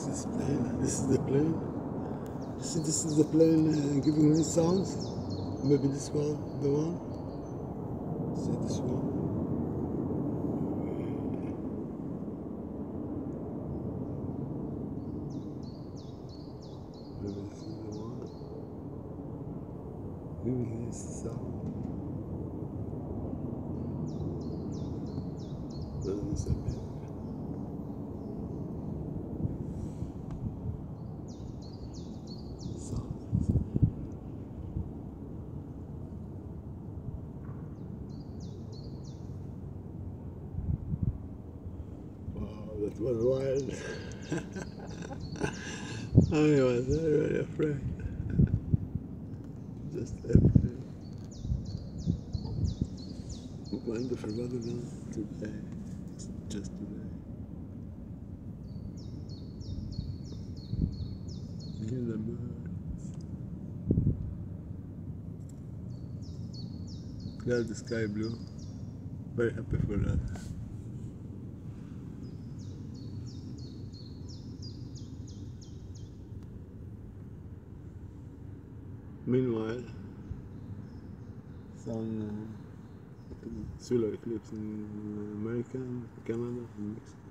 This plane. This is the plane. See, this is the plane giving me sounds. Maybe this one, the one. See this one. Maybe this is the one. Giving me sound. This is a bit. That was wild. I was very afraid. Just afraid. Wonderful weather today. Just today. Hear the birds. Glad the sky blue. Very happy for that. Meanwhile, some solar eclipse in America, Canada, and Mexico.